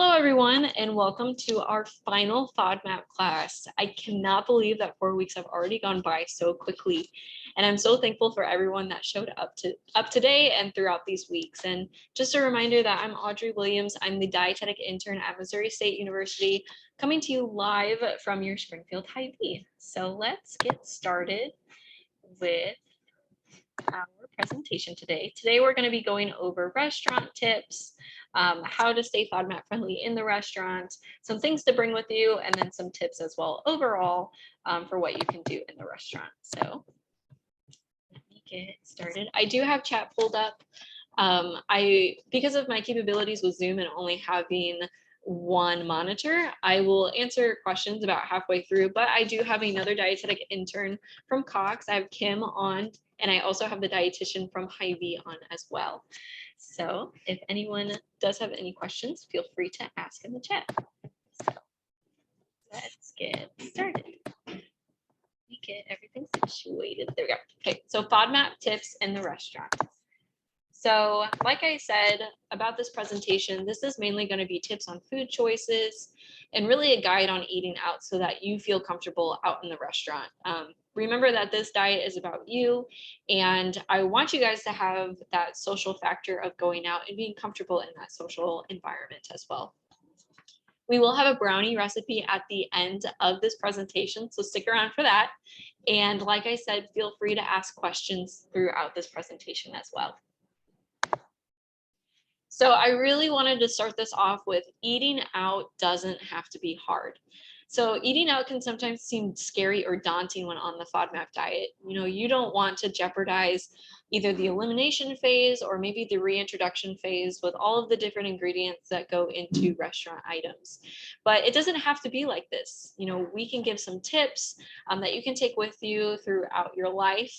Hello, everyone, and welcome to our final FODMAP class. I cannot believe that 4 weeks have already gone by so quickly, and I'm so thankful for everyone that showed up today and throughout these weeks. And just a reminder that I'm Audrey Williams. I'm the dietetic intern at Missouri State University, coming to you live from your Springfield Hy-Vee. So let's get started with our presentation today. Today, we're going to be going over restaurant tips, how to stay FODMAP friendly in the restaurant, some things to bring with you, and then some tips as well overall for what you can do in the restaurant. So let me get started. I do have chat pulled up. Because of my capabilities with Zoom and only having one monitor, I will answer questions about halfway through, but I do have another dietetic intern from Cox. I have Kim on, and I also have the dietitian from Hy-Vee on as well. So if anyone does have any questions, feel free to ask in the chat. So let's get started. We get everything situated. There we go. Okay, so FODMAP tips in the restaurant. So like I said about this presentation, this is mainly going to be tips on food choices and really a guide on eating out so that you feel comfortable out in the restaurant. Remember that this diet is about you, and I want you guys to have that social factor of going out and being comfortable in that social environment as well. We will have a brownie recipe at the end of this presentation, so stick around for that. And like I said, feel free to ask questions throughout this presentation as well. So I really wanted to start this off with eating out doesn't have to be hard. So eating out can sometimes seem scary or daunting when on the FODMAP diet. You know, you don't want to jeopardize either the elimination phase or maybe the reintroduction phase with all of the different ingredients that go into restaurant items. But it doesn't have to be like this. You know, we can give some tips that you can take with you throughout your life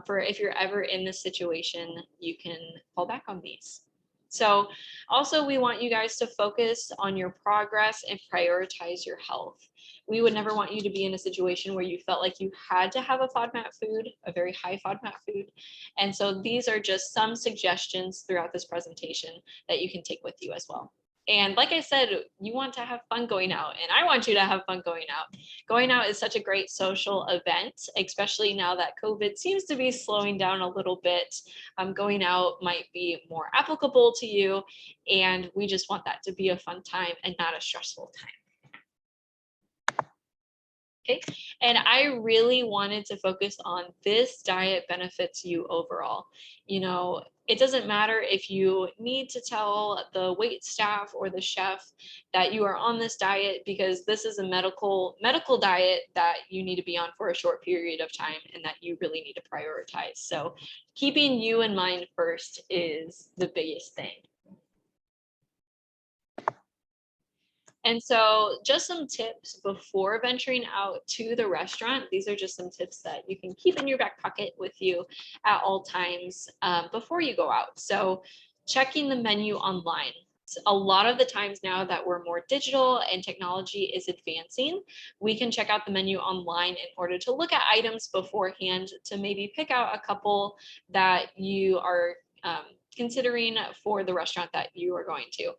for if you're ever in this situation, you can fall back on these. So also, we want you guys to focus on your progress and prioritize your health. We would never want you to be in a situation where you felt like you had to have a FODMAP food, a very high FODMAP food. And so these are just some suggestions throughout this presentation that you can take with you as well. And like I said, you want to have fun going out, and I want you to have fun going out. Going out is such a great social event, especially now that COVID seems to be slowing down a little bit. Going out might be more applicable to you, and we just want that to be a fun time and not a stressful time. Okay, and I really wanted to focus on this diet benefits you overall. You know, it doesn't matter if you need to tell the wait staff or the chef that you are on this diet, because this is a medical diet that you need to be on for a short period of time and that you really need to prioritize. So keeping you in mind first is the biggest thing. And so just some tips before venturing out to the restaurant. These are just some tips that you can keep in your back pocket with you at all times before you go out. So checking the menu online. A lot of the times now that we're more digital and technology is advancing, we can check out the menu online in order to look at items beforehand to maybe pick out a couple that you are considering for the restaurant that you are going to.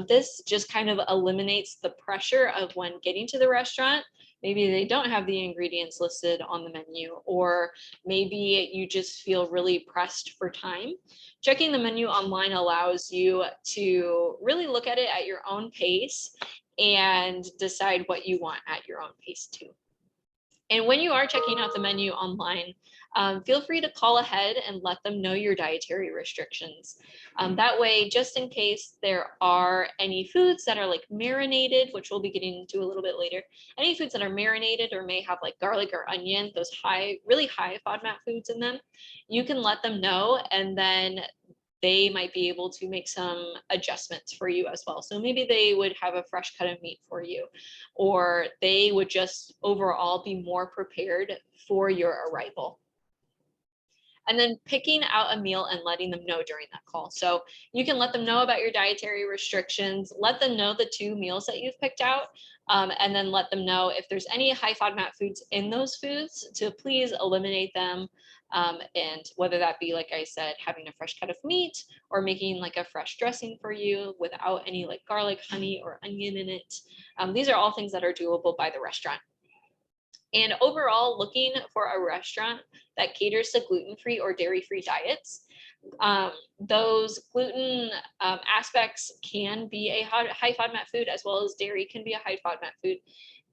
This just kind of eliminates the pressure of when getting to the restaurant. Maybe they don't have the ingredients listed on the menu, or maybe you just feel really pressed for time. Checking the menu online allows you to really look at it at your own pace and decide what you want at your own pace too. And when you are checking out the menu online, feel free to call ahead and let them know your dietary restrictions. That way, just in case there are any foods that are like marinated, which we'll be getting into a little bit later, any foods that are marinated or may have like garlic or onion, those really high FODMAP foods in them, you can let them know, and then they might be able to make some adjustments for you as well. So maybe they would have a fresh cut of meat for you, or they would just overall be more prepared for your arrival. and then picking out a meal and letting them know during that call. So you can let them know about your dietary restrictions, let them know the 2 meals that you've picked out, and then let them know if there's any high FODMAP foods in those foods to please eliminate them. And whether that be, like I said, having a fresh cut of meat or making like a fresh dressing for you without any like garlic, honey, or onion in it. These are all things that are doable by the restaurant. And overall, looking for a restaurant that caters to gluten-free or dairy-free diets. Those gluten aspects can be a high FODMAP food, as well as dairy can be a high FODMAP food.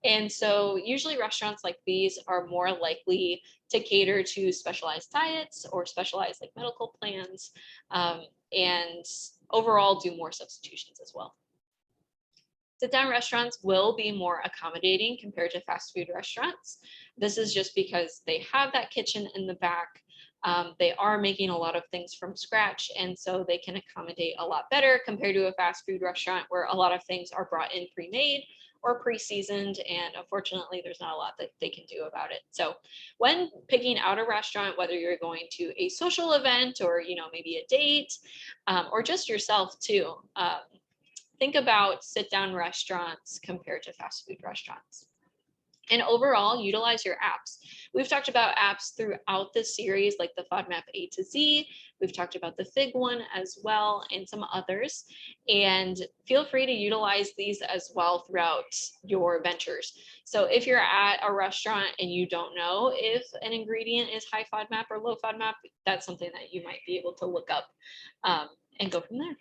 And so usually restaurants like these are more likely to cater to specialized diets or specialized like medical plans, and overall do more substitutions as well. Sit-down restaurants will be more accommodating compared to fast food restaurants. This is just because they have that kitchen in the back. They are making a lot of things from scratch, and so they can accommodate a lot better compared to a fast food restaurant where a lot of things are brought in pre-made or pre-seasoned, and unfortunately there's not a lot that they can do about it. So when picking out a restaurant, whether you're going to a social event or maybe a date, or just yourself too, think about sit-down restaurants compared to fast food restaurants. And overall, utilize your apps. We've talked about apps throughout this series, like the FODMAP A to Z. We've talked about the FIG one as well, and some others. And feel free to utilize these as well throughout your ventures. So if you're at a restaurant and you don't know if an ingredient is high FODMAP or low FODMAP, that's something that you might be able to look up and go from there.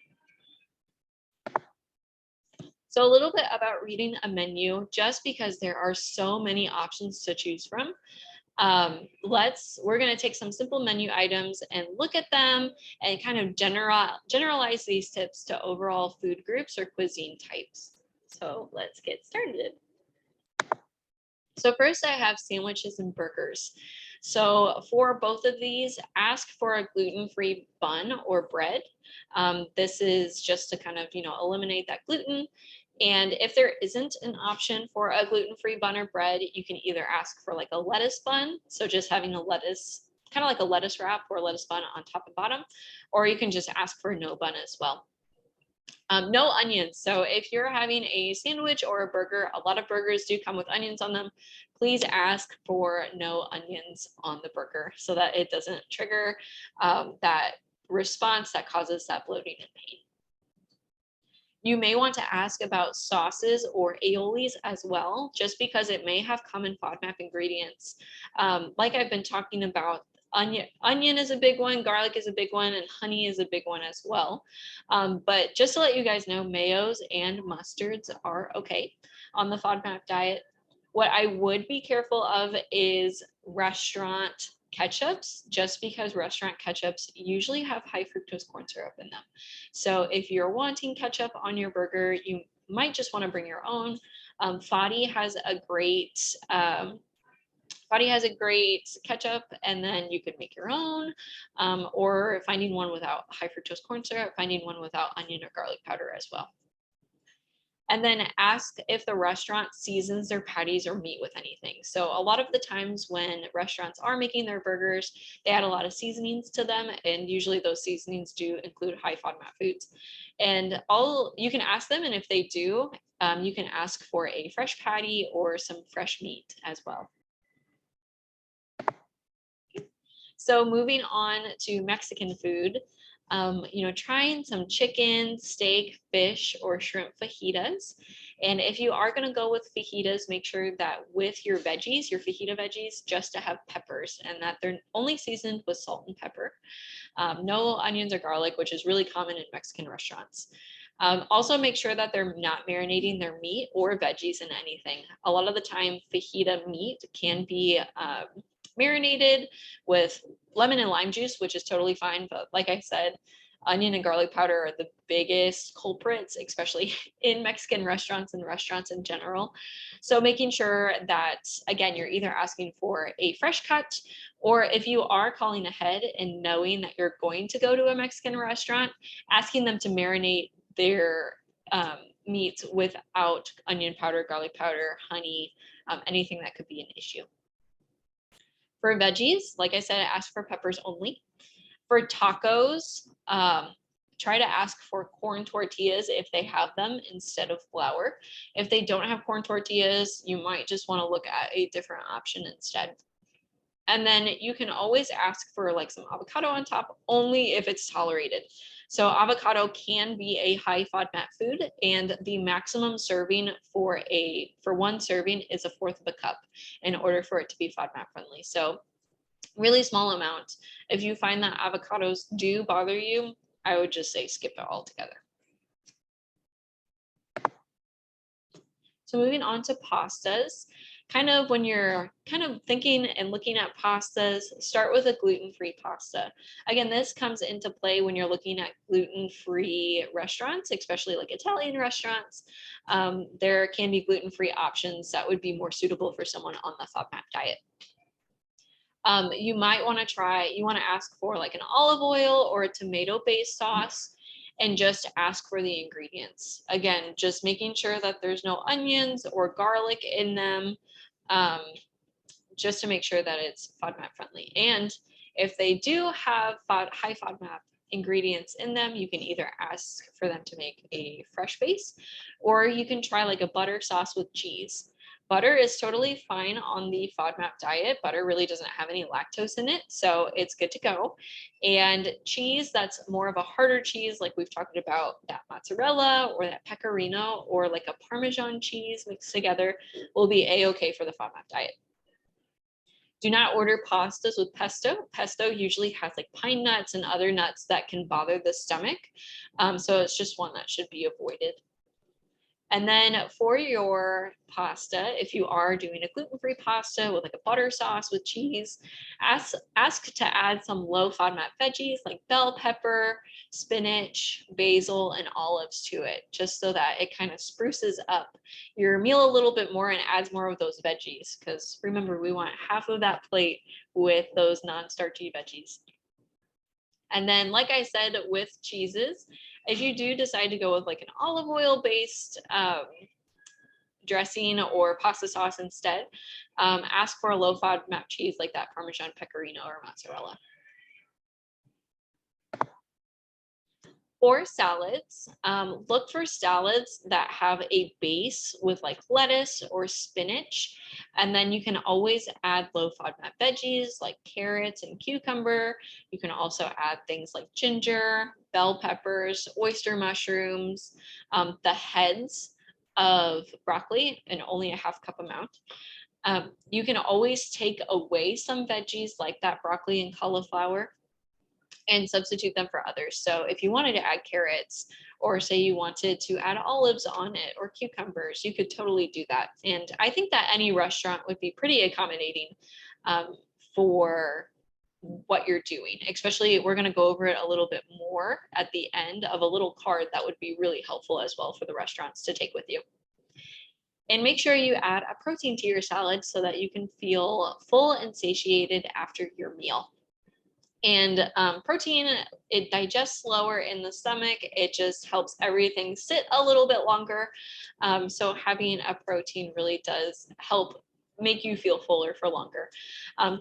So a little bit about reading a menu, just because there are so many options to choose from. We're going to take some simple menu items and look at them and kind of generalize these tips to overall food groups or cuisine types. So let's get started. So first I have sandwiches and burgers. So for both of these, ask for a gluten-free bun or bread. This is just to kind of, eliminate that gluten. And if there isn't an option for a gluten-free bun or bread, you can either ask for like a lettuce bun. So just having a lettuce, kind of like a lettuce wrap or a lettuce bun on top and bottom, or you can just ask for no bun as well. No onions. So if you're having a sandwich or a burger, a lot of burgers do come with onions on them. Please ask for no onions on the burger so that it doesn't trigger that response that causes that bloating and pain. You may want to ask about sauces or aiolis as well, just because it may have common FODMAP ingredients. Like I've been talking about, onion is a big one, garlic is a big one, and honey is a big one as well. But just to let you guys know, mayos and mustards are okay on the FODMAP diet. What I would be careful of is restaurant ketchups, just because restaurant ketchups usually have high fructose corn syrup in them. So if you're wanting ketchup on your burger, you might just want to bring your own. FODMAP has a great ketchup, and then you could make your own, or finding one without high fructose corn syrup, finding one without onion or garlic powder as well. And then ask if the restaurant seasons their patties or meat with anything. So a lot of the times when restaurants are making their burgers, they add a lot of seasonings to them, and usually those seasonings do include high FODMAP foods. And you can ask them, and if they do, you can ask for a fresh patty or some fresh meat as well. So moving on to Mexican food, trying some chicken, steak, fish, or shrimp fajitas. And if you are going to go with fajitas, make sure that with your veggies, your fajita veggies, just to have peppers, and that they're only seasoned with salt and pepper. No onions or garlic, which is really common in Mexican restaurants. Also make sure that they're not marinating their meat or veggies in anything. A lot of the time, fajita meat can be marinated with lemon and lime juice, which is totally fine. But like I said, onion and garlic powder are the biggest culprits, especially in Mexican restaurants and restaurants in general. So making sure that, again, you're either asking for a fresh cut, or if you are calling ahead and knowing that you're going to go to a Mexican restaurant, asking them to marinate their meat without onion powder, garlic powder, honey, anything that could be an issue. For veggies, like I said, ask for peppers only. For tacos, try to ask for corn tortillas if they have them instead of flour. If they don't have corn tortillas, you might just want to look at a different option instead. And then you can always ask for like some avocado on top, only if it's tolerated. So avocado can be a high FODMAP food, and the maximum serving for one serving is 1/4 of a cup in order for it to be FODMAP friendly. So really small amount. If you find that avocados do bother you, I would just say skip it altogether. So moving on to pastas, kind of when you're kind of thinking and looking at pastas, start with a gluten-free pasta. Again, this comes into play when you're looking at gluten-free restaurants, especially like Italian restaurants. There can be gluten-free options that would be more suitable for someone on the FODMAP diet. You might want to ask for like an olive oil or a tomato-based sauce and just ask for the ingredients. Again, just making sure that there's no onions or garlic in them, just to make sure that it's FODMAP friendly. And if they do have high FODMAP ingredients in them, you can either ask for them to make a fresh base, or you can try like a butter sauce with cheese. Butter is totally fine on the FODMAP diet. Butter really doesn't have any lactose in it, so it's good to go. And cheese that's more of a harder cheese, like we've talked about, that mozzarella or that pecorino or like a Parmesan cheese mixed together, will be a-okay for the FODMAP diet. Do not order pastas with pesto. Pesto usually has like pine nuts and other nuts that can bother the stomach, so it's just one that should be avoided. And then for your pasta, if you are doing a gluten-free pasta with like a butter sauce with cheese, ask to add some low FODMAP veggies like bell pepper, spinach, basil, and olives to it, just so that it kind of spruces up your meal a little bit more and adds more of those veggies. Because remember, we want half of that plate with those non-starchy veggies. And then, like I said, with cheeses, if you do decide to go with like an olive oil based dressing or pasta sauce instead, ask for a low FODMAP cheese like that Parmesan pecorino or mozzarella. For salads, look for salads that have a base with like lettuce or spinach, and then you can always add low FODMAP veggies like carrots and cucumber. You can also add things like ginger, bell peppers, oyster mushrooms, the heads of broccoli, and only a 1/2 cup amount. You can always take away some veggies like that broccoli and cauliflower and substitute them for others. So if you wanted to add carrots, or say you wanted to add olives on it or cucumbers, you could totally do that. And I think that any restaurant would be pretty accommodating for what you're doing. Especially, we're going to go over it a little bit more at the end of a little card that would be really helpful as well for the restaurants to take with you. And make sure you add a protein to your salad so that you can feel full and satiated after your meal. And protein, it digests slower in the stomach. It just helps everything sit a little bit longer. So having a protein really does help make you feel fuller for longer.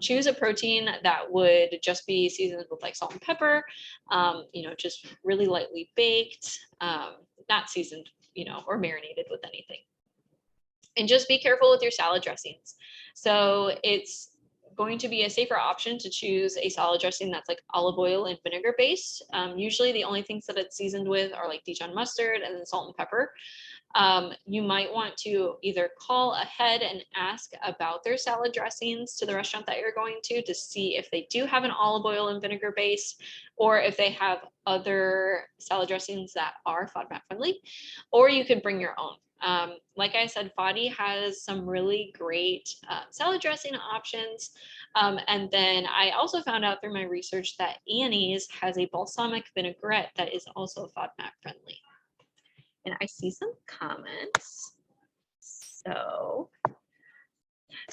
Choose a protein that would just be seasoned with like salt and pepper, just really lightly baked, not seasoned, or marinated with anything. And just be careful with your salad dressings. So it's going to be a safer option to choose a salad dressing that's like olive oil and vinegar based. Usually the only things that it's seasoned with are like Dijon mustard and then salt and pepper. You might want to either call ahead and ask about their salad dressings to the restaurant that you're going to see if they do have an olive oil and vinegar base, or if they have other salad dressings that are FODMAP friendly, or you could bring your own. Like I said, FODI has some really great salad dressing options. And then I also found out through my research that Annie's has a balsamic vinaigrette that is also FODMAP friendly. And I see some comments. So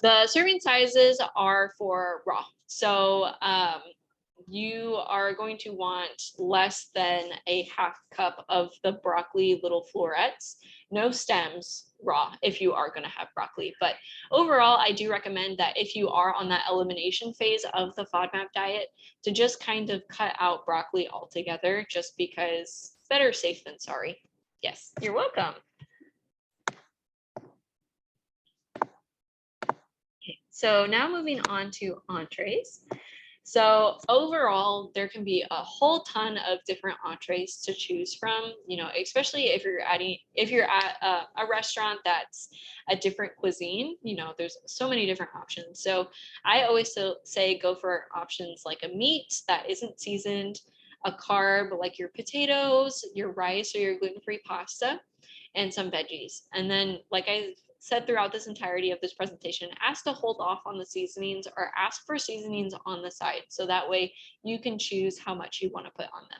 the serving sizes are for raw. So you are going to want less than a half cup of the broccoli little florets, no stems, raw, if you are going to have broccoli. But overall, I do recommend that if you are on that elimination phase of the FODMAP diet, to just kind of cut out broccoli altogether, just because better safe than sorry. Yes, you're welcome. Okay, so now moving on to entrees. So overall, there can be a whole ton of different entrees to choose from, you know, especially if you're at a restaurant that's a different cuisine, you know, there's so many different options. So I always say go for options like a meat that isn't seasoned, a carb like your potatoes, your rice or your gluten-free pasta, and some veggies. And then, like I said throughout this entirety of this presentation, ask to hold off on the seasonings or ask for seasonings on the side. So that way you can choose how much you want to put on them.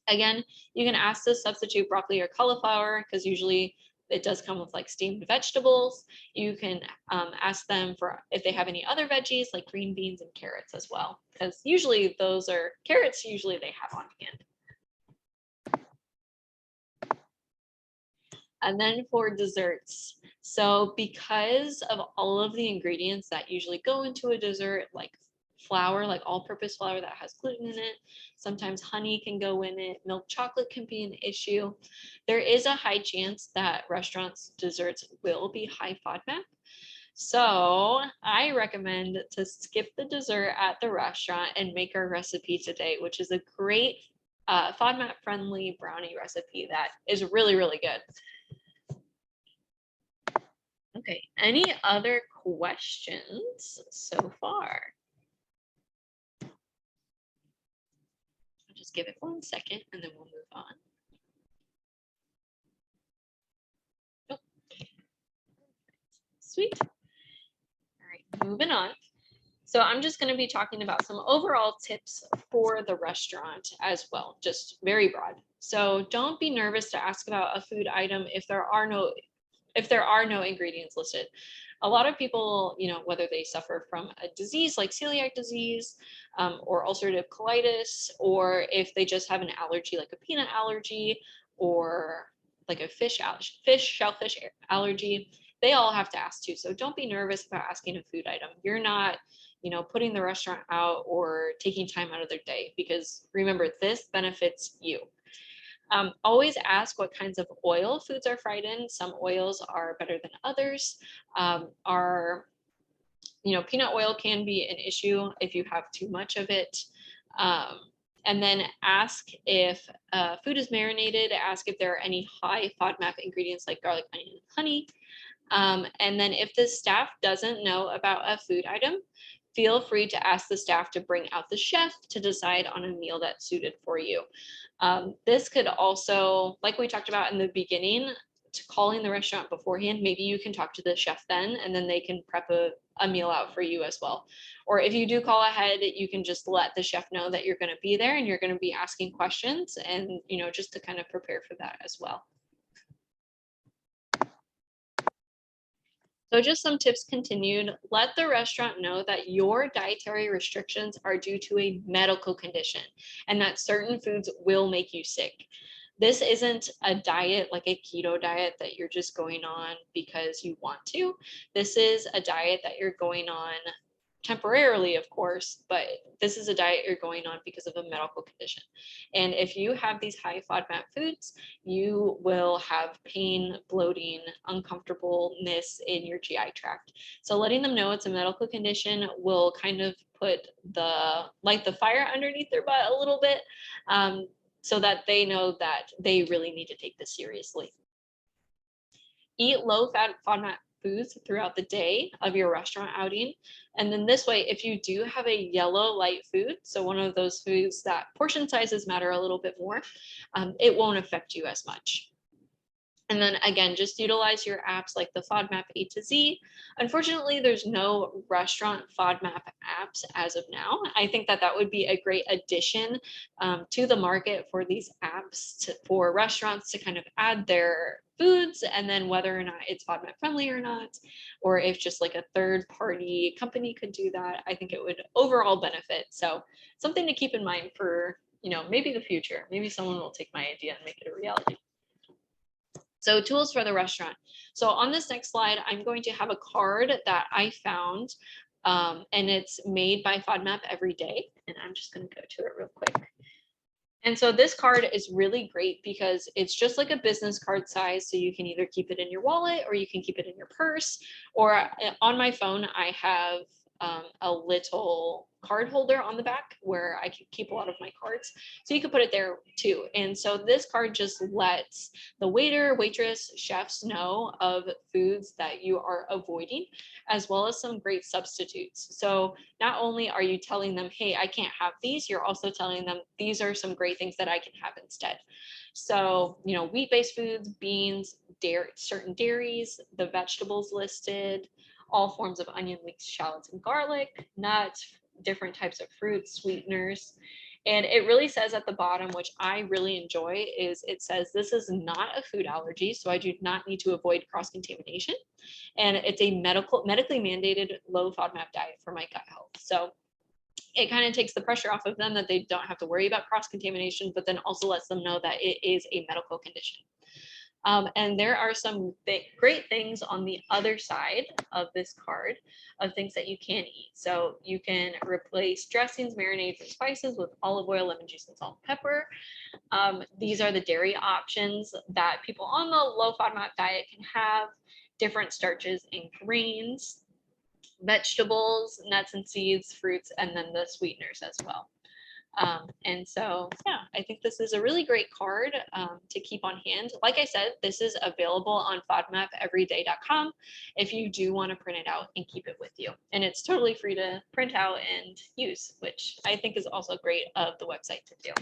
Again, you can ask to substitute broccoli or cauliflower because usually it does come with like steamed vegetables. You can ask them for if they have any other veggies like green beans and carrots as well, because usually those are carrots, usually they have on hand. And then for desserts, so because of all of the ingredients that usually go into a dessert, like flour, like all-purpose flour that has gluten in it, sometimes honey can go in it, milk chocolate can be an issue. There is a high chance that restaurants' desserts will be high FODMAP. So I recommend to skip the dessert at the restaurant and make our recipe today, which is a great FODMAP-friendly brownie recipe that is really, really good. Okay, any other questions so far? I'll just give it 1 second and then we'll move on. Oh. Sweet. All right, moving on. So I'm just going to be talking about some overall tips for the restaurant as well, just very broad. So don't be nervous to ask about a food item if there are no ingredients listed. A lot of people, you know, whether they suffer from a disease like celiac disease or ulcerative colitis, or if they just have an allergy like a peanut allergy or like a shellfish allergy, they all have to ask too. So don't be nervous about asking a food item. You're not, you know, putting the restaurant out or taking time out of their day, because remember, this benefits you. Always ask what kinds of oil foods are fried in. Some oils are better than others. Peanut oil can be an issue if you have too much of it. And then ask if food is marinated. Ask if there are any high FODMAP ingredients like garlic, onion, and honey. And then if the staff doesn't know about a food item, feel free to ask the staff to bring out the chef to decide on a meal that's suited for you. This could also, like we talked about in the beginning, calling the restaurant beforehand, maybe you can talk to the chef then, and then they can prep a meal out for you as well. Or if you do call ahead, you can just let the chef know that you're going to be there and you're going to be asking questions, and, you know, just to kind of prepare for that as well. So just some tips continued. Let the restaurant know that your dietary restrictions are due to a medical condition and that certain foods will make you sick. This isn't a diet like a keto diet that you're just going on because you want to. This is a diet that you're going on temporarily, of course, but this is a diet you're going on because of a medical condition. And if you have these high FODMAP foods, you will have pain, bloating, uncomfortableness in your GI tract. So letting them know it's a medical condition will kind of put light the fire underneath their butt a little bit, so that they know that they really need to take this seriously. Eat low-fat FODMAP foods throughout the day of your restaurant outing. And then this way, if you do have a yellow light food, so one of those foods that portion sizes matter a little bit more, it won't affect you as much. And then again, just utilize your apps like the FODMAP A to Z. Unfortunately, there's no restaurant FODMAP apps as of now. I think that would be a great addition to the market for these apps for restaurants to kind of add their foods, and then whether or not it's FODMAP friendly or not, or if just like a third party company could do that, I think it would overall benefit. So something to keep in mind for, maybe the future. Maybe someone will take my idea and make it a reality. So tools for the restaurant. So on this next slide, I'm going to have a card that I found, and it's made by FODMAP every day. And I'm just going to go to it real quick. And so this card is really great because it's just like a business card size. So you can either keep it in your wallet or you can keep it in your purse, or on my phone, I have a little card holder on the back where I can keep a lot of my cards. So you can put it there too. And so this card just lets the waiter, waitress, chefs know of foods that you are avoiding, as well as some great substitutes. So not only are you telling them, hey, I can't have these, you're also telling them these are some great things that I can have instead. So, wheat-based foods, beans, dairy, certain dairies, the vegetables listed, all forms of onion, leeks, shallots, and garlic, nuts, different types of fruits, sweeteners. And it really says at the bottom, which I really enjoy, is it says this is not a food allergy, so I do not need to avoid cross-contamination. And it's a medically mandated low FODMAP diet for my gut health. So it kind of takes the pressure off of them that they don't have to worry about cross-contamination, but then also lets them know that it is a medical condition. And there are some great things on the other side of this card of things that you can eat. So you can replace dressings, marinades, and spices with olive oil, lemon juice, and salt and pepper. These are the dairy options that people on the low FODMAP diet can have. Different starches and grains, vegetables, nuts and seeds, fruits, and then the sweeteners as well. And so, yeah, I think this is a really great card to keep on hand. Like I said, this is available on FODMAPeveryday.com if you do want to print it out and keep it with you. And it's totally free to print out and use, which I think is also great of the website to do.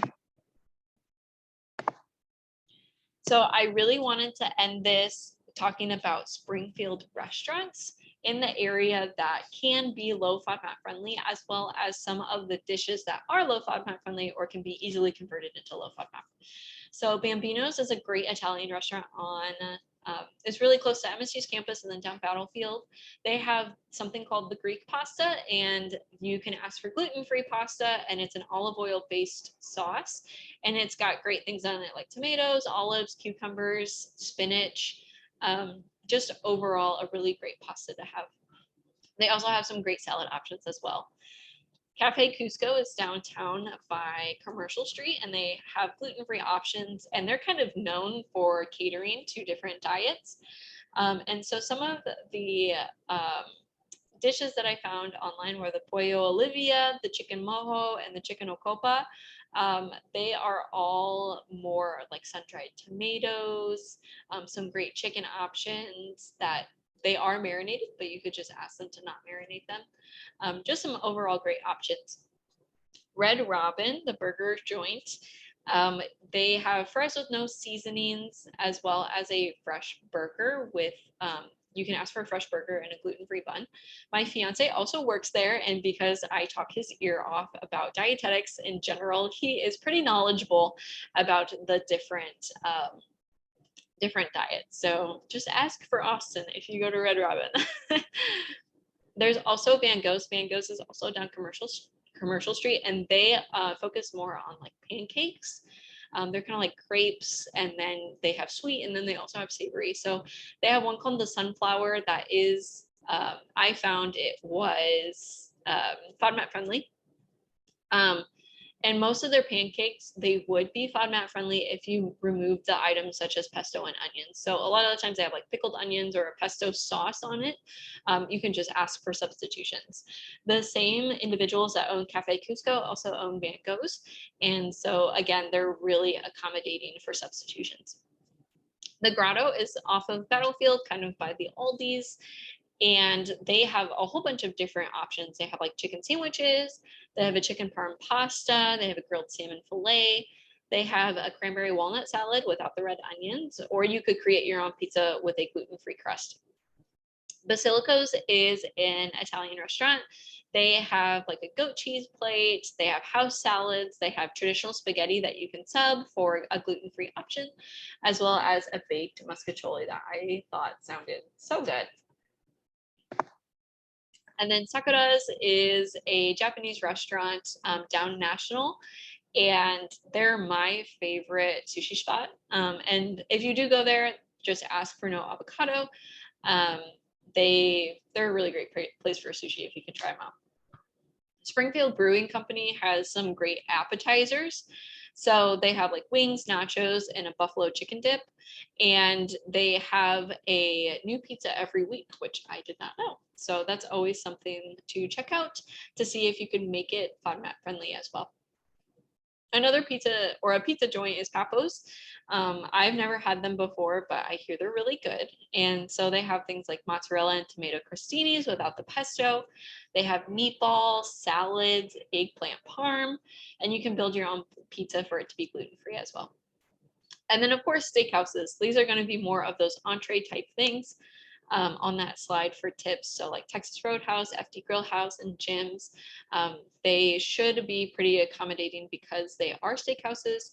So I really wanted to end this talking about Springfield restaurants in the area that can be low FODMAP friendly, as well as some of the dishes that are low FODMAP friendly or can be easily converted into low FODMAP. So Bambino's is a great Italian restaurant on, it's really close to MSU's campus and then down Battlefield. They have something called the Greek pasta, and you can ask for gluten-free pasta, and it's an olive oil based sauce. And it's got great things on it like tomatoes, olives, cucumbers, spinach, just overall a really great pasta to have. They also have some great salad options as well. Cafe Cusco is downtown by Commercial Street, and they have gluten-free options, and they're kind of known for catering to different diets. And so some of the dishes that I found online were the pollo olivia, the chicken mojo, and the chicken ocopa. They are all more like sun-dried tomatoes, some great chicken options that they are marinated, but you could just ask them to not marinate them. Just some overall great options. Red Robin, the burger joint, they have fries with no seasonings, as well as a fresh burger with, you can ask for a fresh burger and a gluten-free bun. My fiance also works there, and because I talk his ear off about dietetics in general, he is pretty knowledgeable about the different diets. So just ask for Austin if you go to Red Robin. There's also Van Gogh's. Van Gogh's is also down Commercial Street, and they focus more on like pancakes. They're kind of like crepes, and then they have sweet, and then they also have savory. So they have one called the Sunflower that is, I found it was FODMAP friendly. And most of their pancakes, they would be FODMAP friendly if you remove the items such as pesto and onions. So a lot of the times they have like pickled onions or a pesto sauce on it. You can just ask for substitutions. The same individuals that own Cafe Cusco also own Van Gogh's. And so again, they're really accommodating for substitutions. The Grotto is off of Battlefield, kind of by the Aldi's. And they have a whole bunch of different options. They have like chicken sandwiches, they have a chicken parm pasta, they have a grilled salmon fillet, they have a cranberry walnut salad without the red onions, or you could create your own pizza with a gluten-free crust. Basilico's is an Italian restaurant. They have like a goat cheese plate, they have house salads, they have traditional spaghetti that you can sub for a gluten-free option, as well as a baked muscatoli that I thought sounded so good. And then Sakura's is a Japanese restaurant down National, and they're my favorite sushi spot. And if you do go there, just ask for no avocado. They're a really great place for sushi if you can try them out. Springfield Brewing Company has some great appetizers. So they have like wings, nachos, and a buffalo chicken dip. And they have a new pizza every week, which I did not know. So that's always something to check out to see if you can make it FODMAP friendly as well. Another pizza or a pizza joint is Papo's. I've never had them before, but I hear they're really good. And so they have things like mozzarella and tomato crostinis without the pesto. They have meatballs, salads, eggplant parm, and you can build your own pizza for it to be gluten-free as well. And then of course, steakhouses. These are going to be more of those entree type things on that slide for tips. So like Texas Roadhouse, FD Grill House, and Jim's, they should be pretty accommodating because they are steakhouses,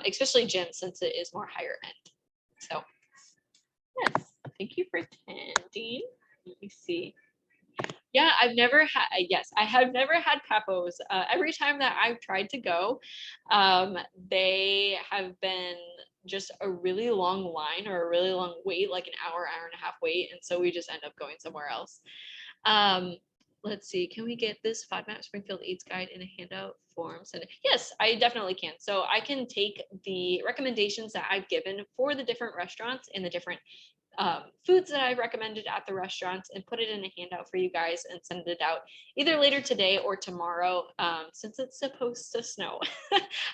especially Jim's since it is more higher end. So yes, thank you for attending. Let me see. Yeah, I've never had, yes, I have never had Papo's. Every time that I've tried to go, they have been just a really long line or a really long wait, like an hour, hour and a half wait. And so we just end up going somewhere else. Let's see, can we get this FODMAP Springfield Eats Guide in a handout form? Yes, I definitely can. So I can take the recommendations that I've given for the different restaurants and the different foods that I recommended at the restaurants and put it in a handout for you guys and send it out either later today or tomorrow, since it's supposed to snow.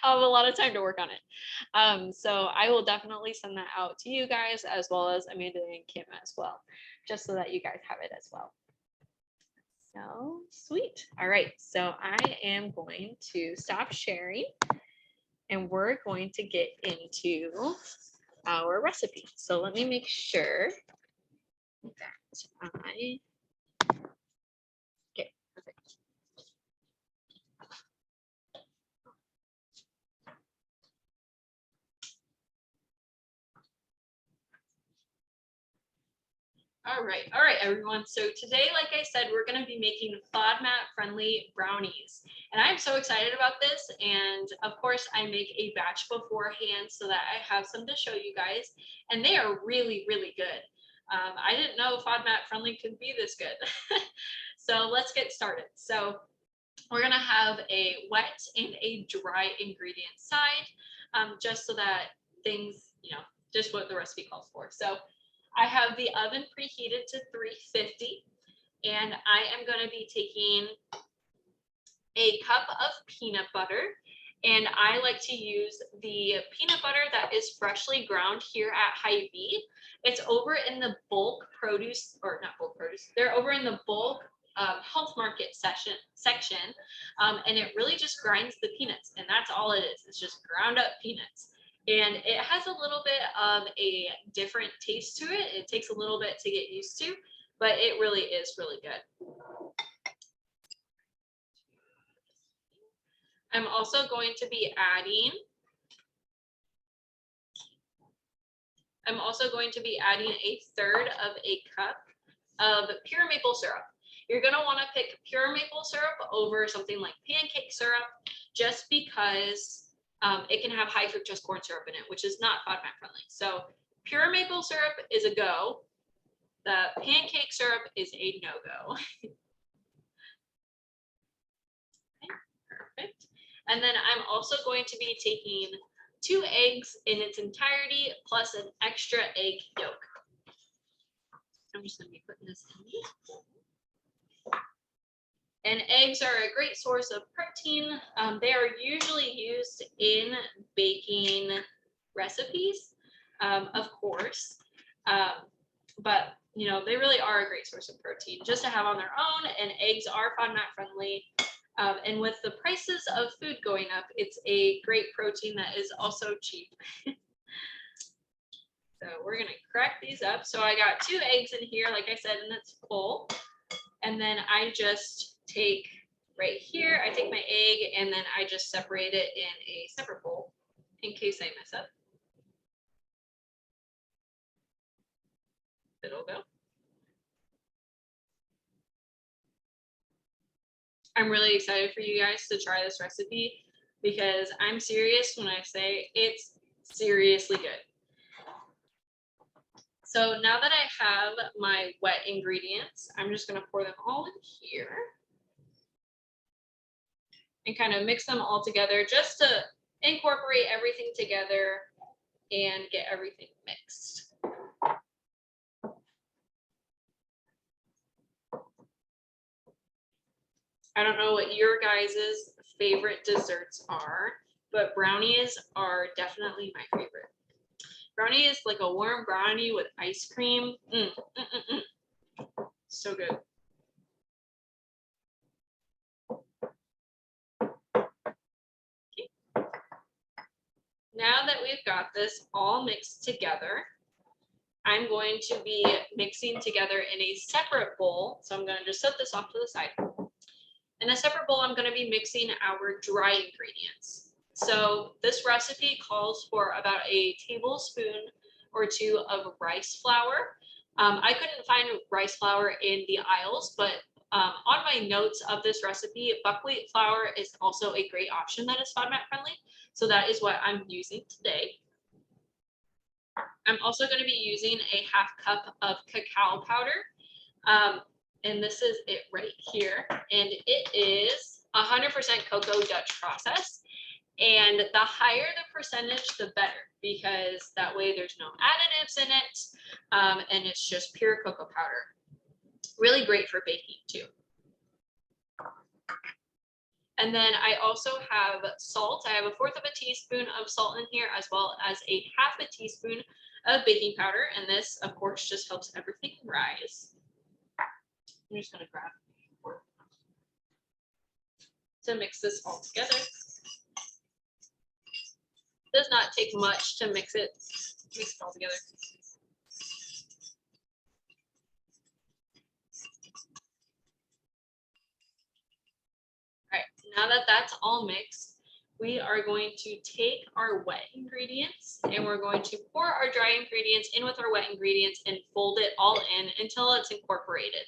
I'll have a lot of time to work on it. So I will definitely send that out to you guys as well as Amanda and Kim as well, just so that you guys have it as well. So sweet. All right, so I am going to stop sharing and we're going to get into our recipe. So let me make sure that I, okay, perfect. All right, everyone. So today, like I said, we're going to be making FODMAP friendly brownies. And I'm so excited about this. And of course, I make a batch beforehand so that I have some to show you guys. And they are really, really good. I didn't know FODMAP friendly could be this good. So let's get started. So we're going to have a wet and a dry ingredient side, just so that things, just what the recipe calls for. So I have the oven preheated to 350, and I am going to be taking a cup of peanut butter, and I like to use the peanut butter that is freshly ground here at Hy-Vee. It's over in the bulk produce, or not bulk produce, they're over in the bulk health market section, and it really just grinds the peanuts, and that's all it is. It's just ground up peanuts. And it has a little bit of a different taste to it. It takes a little bit to get used to, but it really is really good. I'm also going to be adding a third of a cup of pure maple syrup. You're going to want to pick pure maple syrup over something like pancake syrup, just because it can have high fructose corn syrup in it, which is not FODMAP friendly. So pure maple syrup is a go. The pancake syrup is a no-go. Okay, perfect. And then I'm also going to be taking 2 eggs in its entirety plus an extra egg yolk. I'm just going to be putting this in these. And eggs are a great source of protein. They are usually used in baking recipes, of course, but they really are a great source of protein just to have on their own. And eggs are FODMAP friendly. And with the prices of food going up, it's a great protein that is also cheap. So we're gonna crack these up. So I got 2 eggs in here, like I said, and it's full. And then I just take right here, I take my egg and then I just separate it in a separate bowl in case I mess up. It'll go. I'm really excited for you guys to try this recipe because I'm serious when I say it's seriously good. So now that I have my wet ingredients, I'm just gonna pour them all in here and kind of mix them all together just to incorporate everything together and get everything mixed. I don't know what your guys' favorite desserts are, but brownies are definitely my favorite. Brownie is like a warm brownie with ice cream. So good. Okay. Now that we've got this all mixed together, I'm going to be mixing together in a separate bowl. So I'm going to just set this off to the side. In a separate bowl, I'm going to be mixing our dry ingredients. So this recipe calls for about a tablespoon or 2 of rice flour. I couldn't find rice flour in the aisles, but on my notes of this recipe, buckwheat flour is also a great option that is FODMAP friendly. So that is what I'm using today. I'm also going to be using a 1/2 cup of cacao powder. And this is it right here. And it is 100% cocoa Dutch process. And the higher the percentage, the better, because that way there's no additives in it. And it's just pure cocoa powder. Really great for baking too. And then I also have salt. I have a 1/4 of a teaspoon of salt in here, as well as a 1/2 a teaspoon of baking powder. And this, of course, just helps everything rise. I'm just going to grab to mix this all together. Does not take much to mix it all together. All right, now that that's all mixed, we are going to take our wet ingredients and we're going to pour our dry ingredients in with our wet ingredients and fold it all in until it's incorporated.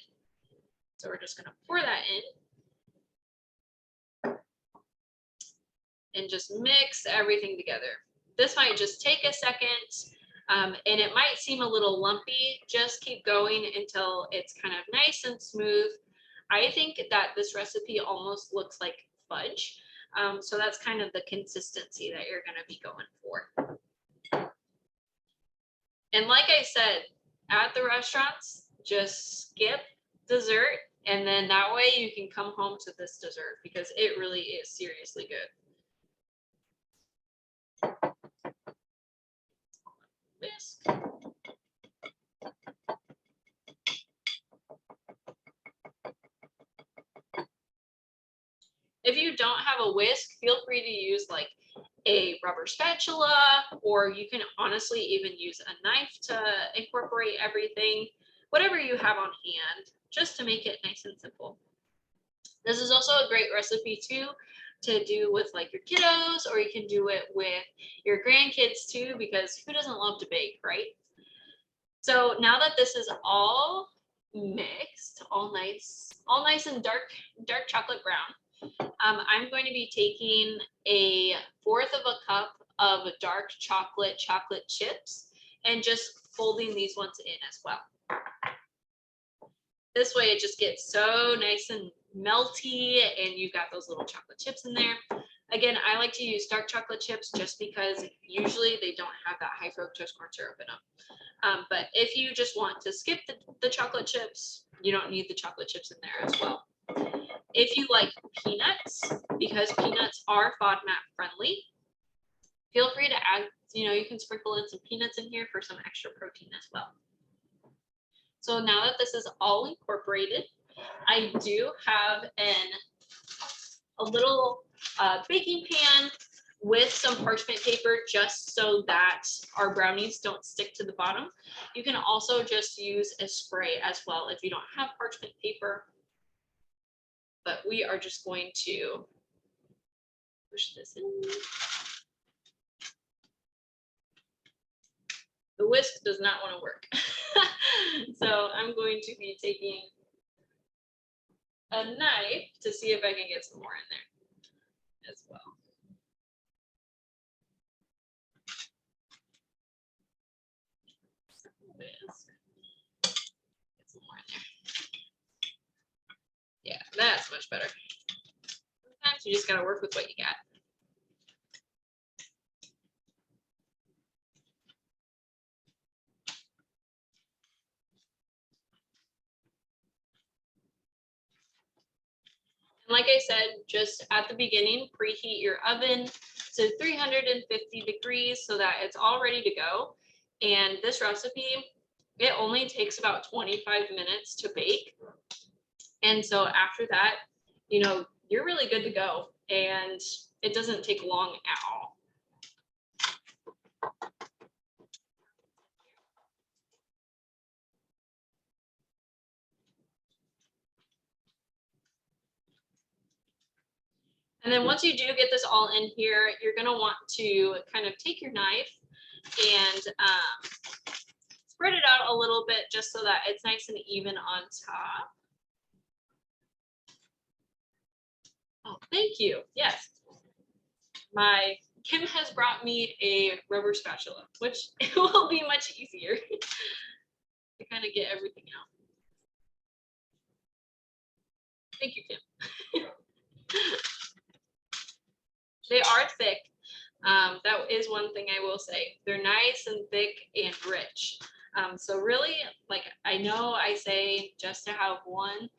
So we're just going to pour that in and just mix everything together. This might just take a second and it might seem a little lumpy. Just keep going until it's kind of nice and smooth. I think that this recipe almost looks like fudge. So that's kind of the consistency that you're going to be going for. And like I said, at the restaurants, just skip dessert. And then that way you can come home to this dessert because it really is seriously good. Whisk. If you don't have a whisk, feel free to use like a rubber spatula, or you can honestly even use a knife to incorporate everything, whatever you have on hand, just to make it nice and simple. This is also a great recipe too to do with like your kiddos, or you can do it with your grandkids too, because who doesn't love to bake, right? So now that this is all mixed, all nice and dark chocolate brown, I'm going to be taking a 1/4 of a cup of dark chocolate chips and just folding these ones in as well. This way it just gets so nice and melty and you've got those little chocolate chips in there. Again, I like to use dark chocolate chips just because usually they don't have that high fructose corn syrup in them. But if you just want to skip the chocolate chips, you don't need the chocolate chips in there as well. If you like peanuts, because peanuts are FODMAP friendly, feel free to add, you can sprinkle in some peanuts in here for some extra protein as well. So now that this is all incorporated, I do have a little baking pan with some parchment paper just so that our brownies don't stick to the bottom. You can also just use a spray as well if you don't have parchment paper. But we are just going to push this in. The whisk does not want to work. So I'm going to be taking a knife to see if I can get some more in there as well. Whisk. Get some more in there. Yeah, that's much better. Sometimes you just gotta work with what you got. And like I said, just at the beginning, preheat your oven to 350 degrees so that it's all ready to go. And this recipe, it only takes about 25 minutes to bake. And so after that, you know, you're really good to go, and it doesn't take long at all. And then once you do get this all in here, you're gonna want to kind of take your knife and spread it out a little bit just so that it's nice and even on top. Oh, thank you. Yes. Kim has brought me a rubber spatula, which it will be much easier to kind of get everything out. Thank you, Kim. They are thick. That is one thing I will say. They're nice and thick and rich. So really, like, I know I say just to have one,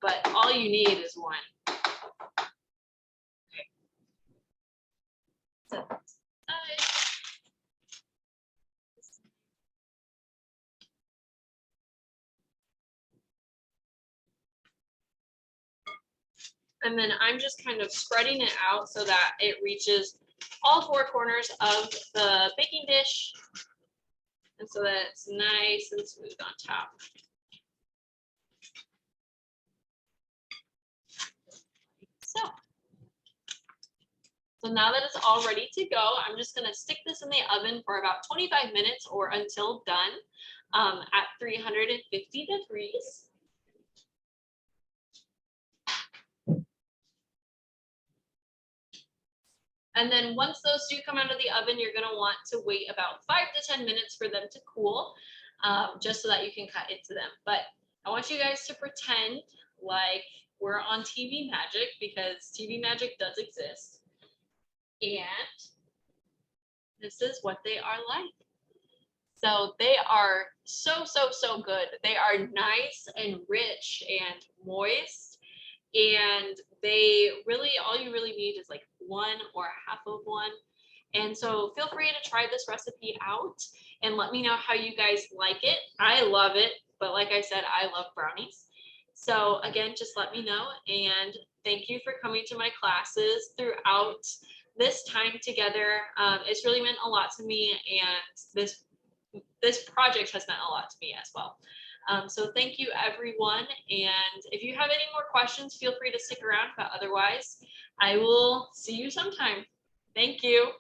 but all you need is one. Okay. So, and then I'm just kind of spreading it out so that it reaches all four corners of the baking dish, and so that it's nice and smooth on top. So now that it's all ready to go, I'm just gonna stick this in the oven for about 25 minutes or until done at 350 degrees. And then once those do come out of the oven, you're gonna want to wait about 5 to 10 minutes for them to cool, just so that you can cut into them. But I want you guys to pretend like we're on TV Magic, because TV Magic does exist. And this is what they are like. So they are so good. They are nice and rich and moist. And they really, all you really need is like one or half of one. And so feel free to try this recipe out and let me know how you guys like it. I love it, but like I said, I love brownies. So again, just let me know, and thank you for coming to my classes throughout this time together. It's really meant a lot to me, and this project has meant a lot to me as well. So thank you, everyone. And if you have any more questions, feel free to stick around, but otherwise, I will see you sometime. Thank you.